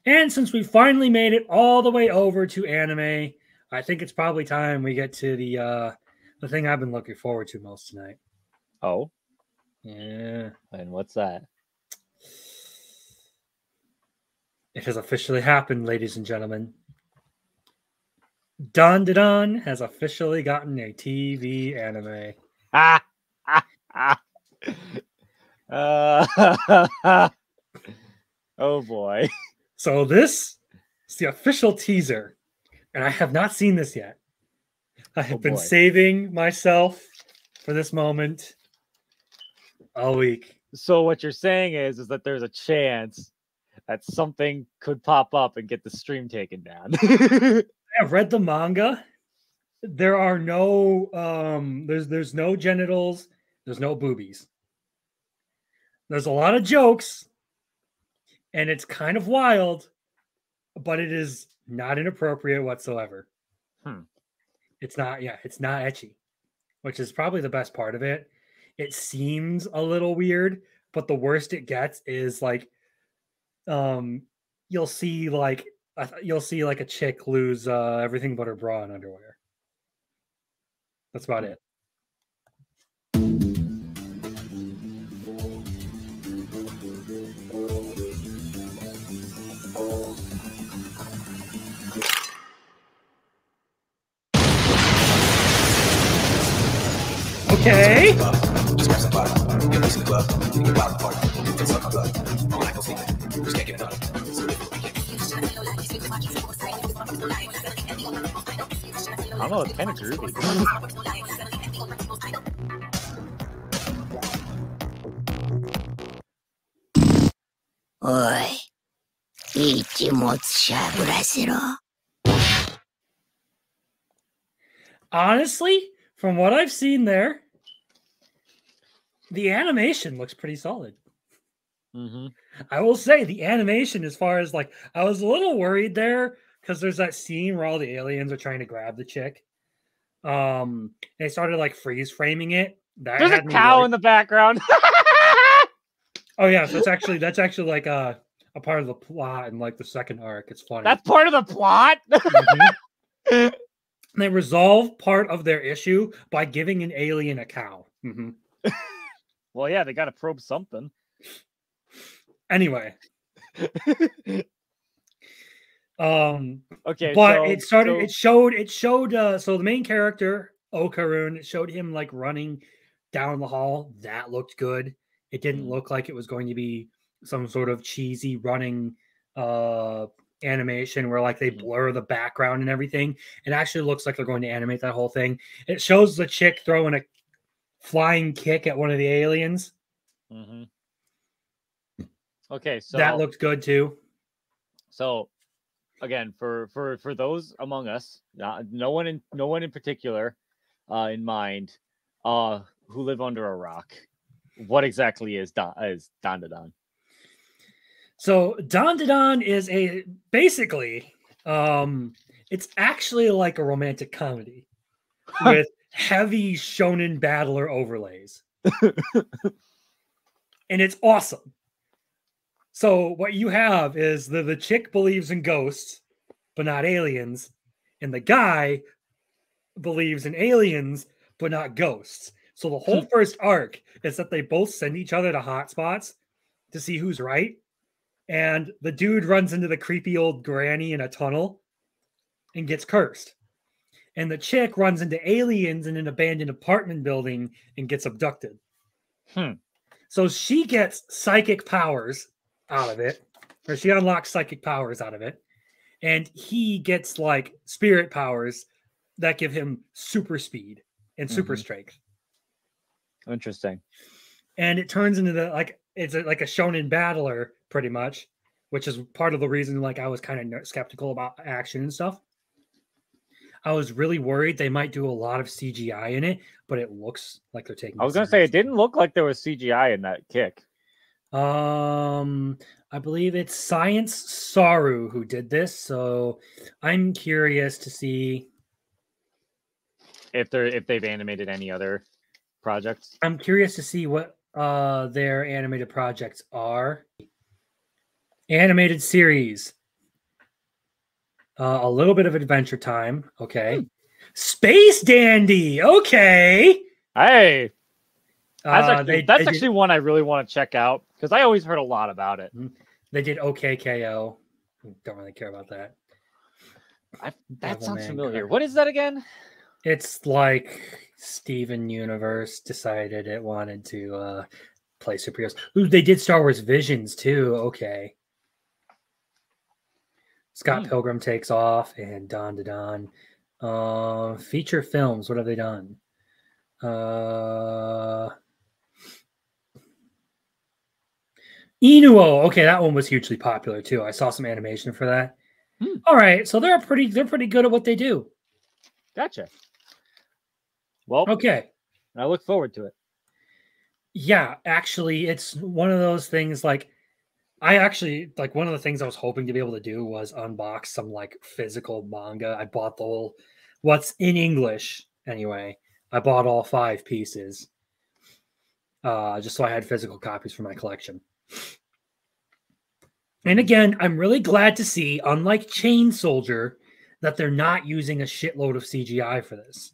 And since we finally made it all the way over to anime, I think it's probably time we get to the thing I've been looking forward to most tonight. Oh? Yeah. And what's that? It has officially happened, ladies and gentlemen. Dandadan has officially gotten a TV anime. Oh boy. So this is the official teaser, and I have not seen this yet. I have been saving myself for this moment all week. So what you're saying is that there's a chance that something could pop up and get the stream taken down. I've read the manga. There are no there's no genitals, there's no boobies. There's a lot of jokes, and it's kind of wild, but it is not inappropriate whatsoever. It's not ecchi, which is probably the best part of it. It seems a little weird, but the worst it gets is like you'll see like a chick lose everything but her bra and underwear. That's about it. Okay. I don't know, it's kind of groovy. Oi, honestly, from what I've seen there, the animation looks pretty solid. I will say the animation, as far as like, I was a little worried there because there's that scene where all the aliens are trying to grab the chick. They started like freeze framing it. There's a cow in the background. Oh yeah, so that's actually like a part of the plot in like the second arc. It's funny. That's part of the plot. They resolve part of their issue by giving an alien a cow. Well, yeah, they got to probe something. Anyway. Okay, but it showed so the main character, Okarun, it showed him like running down the hall. That looked good. It didn't look like it was going to be some sort of cheesy running animation where like they blur the background and everything. It actually looks like they're going to animate that whole thing. It shows the chick throwing a flying kick at one of the aliens. Okay, so that looked good too. So again, for those among us, no one in particular in mind, who live under a rock, what exactly is Dandadan? So Dandadan is basically it's actually like a romantic comedy with heavy shonen battler overlays. And it's awesome. So what you have is the chick believes in ghosts, but not aliens, and the guy believes in aliens, but not ghosts. So the whole first arc is that they both send each other to hotspots to see who's right. And the dude runs into the creepy old granny in a tunnel and gets cursed. And the chick runs into aliens in an abandoned apartment building and gets abducted. So she gets psychic powers out of it, or she unlocks psychic powers out of it. And he gets like spirit powers that give him super speed and super strength. Interesting. And it turns into it's like a shonen battler pretty much, which is part of the reason like I was kind of skeptical about action and stuff. I was really worried they might do a lot of CGI in it, but it looks like they're taking. I was gonna say it didn't look like there was CGI in that kick. I believe it's Science Saru who did this, so I'm curious to see if they've animated any other projects. I'm curious to see what their animated projects are. Animated series. A little bit of Adventure Time. Okay. Space Dandy. Okay. Hey, that's They actually did, one I really want to check out because I always heard a lot about it. they did OKKO. Don't really care about that. That sounds Devilman familiar. Card. What is that again? It's like Steven Universe decided it wanted to play superheroes. Ooh, they did Star Wars Visions too. Okay. Scott Pilgrim Takes Off and Dandadan. Feature films. What have they done? Inuo. Okay, that one was hugely popular too. I saw some animation for that. All right, so they're pretty good at what they do. Gotcha. Well, okay. I look forward to it. Yeah, actually, it's one of those things like I actually like one of the things I was hoping to be able to do was unbox some like physical manga. I bought the whole what's in English anyway. I bought all 5 pieces. Just so I had physical copies for my collection. And again, I'm really glad to see, unlike Chain Soldier, that they're not using a shitload of CGI for this.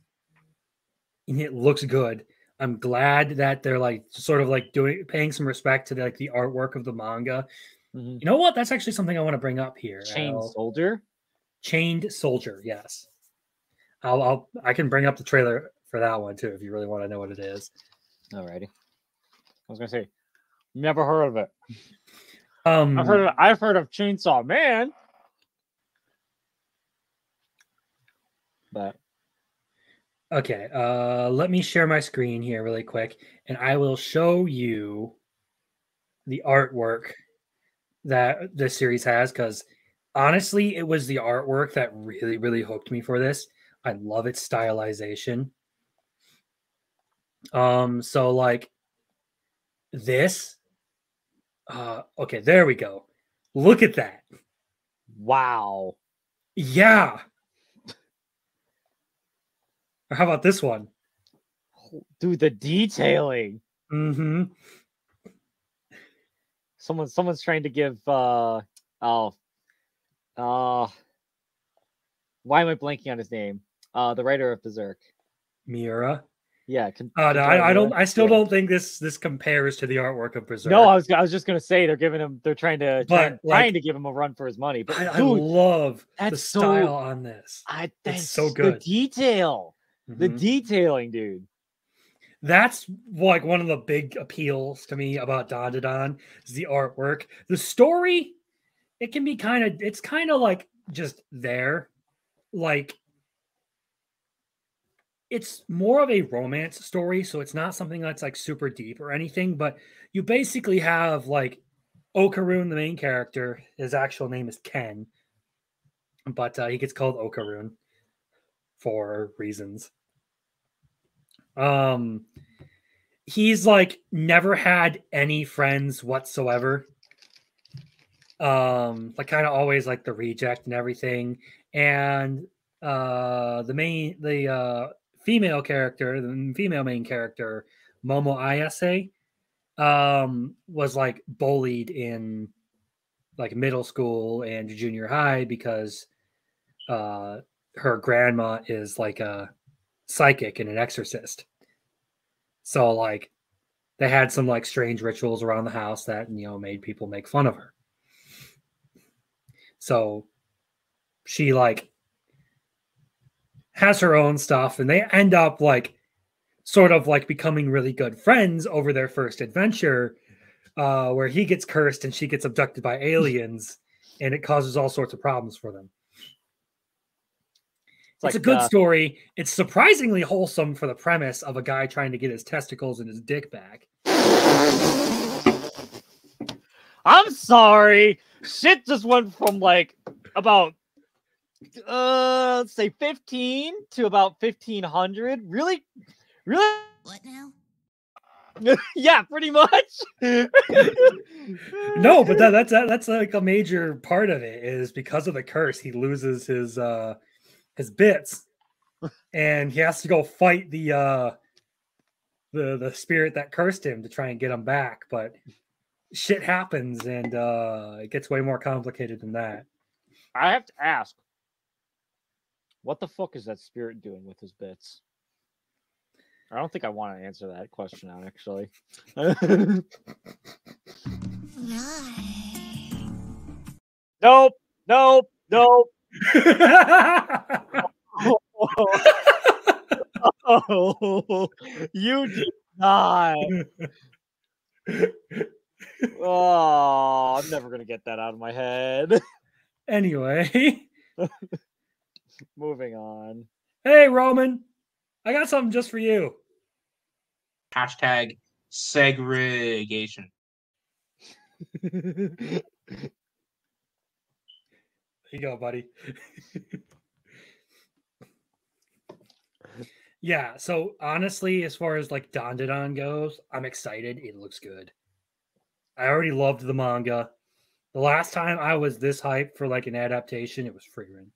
And it looks good. I'm glad that they're like sort of like paying some respect to the artwork of the manga. You know what? That's actually something I want to bring up here. Chained Soldier? Chained Soldier, yes. I can bring up the trailer for that one too if you really want to know what it is. Alrighty. I was gonna say, never heard of it. I've heard of Chainsaw Man. But okay, let me share my screen here really quick, and I will show you the artwork that this series has, because honestly, it was the artwork that really, really hooked me for this. I love its stylization. So like this. Okay, there we go. Look at that. Wow. Yeah. Or how about this one? Dude, the detailing. Mm-hmm. Someone's trying to give why am I blanking on his name? The writer of Berserk. Miura. Yeah. No, I still don't think this compares to the artwork of Berserk. No, I was just gonna say they're trying to give him a run for his money. But I love the style on this. It's so good. The detail, the detailing, dude. That's like one of the big appeals to me about Dandadan is the artwork. The story, it can be it's kind of like just there. Like it's more of a romance story, so it's not something that's like super deep or anything, but you basically have like Okarun, the main character. His actual name is Ken, but he gets called Okarun for reasons. He's like never had any friends whatsoever. Like kind of always like the reject and everything. And the female character, the female main character, Momo Ayase, was like bullied in like middle school and junior high because her grandma is like a psychic and an exorcist. So like they had some like strange rituals around the house that made people make fun of her. So she like has her own stuff, and they end up like sort of like becoming really good friends over their first adventure, where he gets cursed and she gets abducted by aliens, and it causes all sorts of problems for them. It's a good story. It's surprisingly wholesome for the premise of a guy trying to get his testicles and his dick back. I'm sorry. Shit just went from like about let's say 15 to about 1500. Really? What now? Yeah, pretty much. No, but that's like a major part of it is because of the curse. He loses his bits, and he has to go fight the spirit that cursed him to try and get him back. But shit happens, and it gets way more complicated than that. I have to ask, What the fuck is that spirit doing with his bits? I don't think I want to answer that question now, actually. Nope. Nope. Nope. Oh, you did not. Oh, I'm never gonna get that out of my head. Anyway, Moving on. hey Roman, I got something just for you. Hashtag segregation. There you go, buddy. Yeah, so honestly, as far as like Dandadan goes, I'm excited. It looks good. I already loved the manga. The last time I was this hyped for like an adaptation, it was Frieren.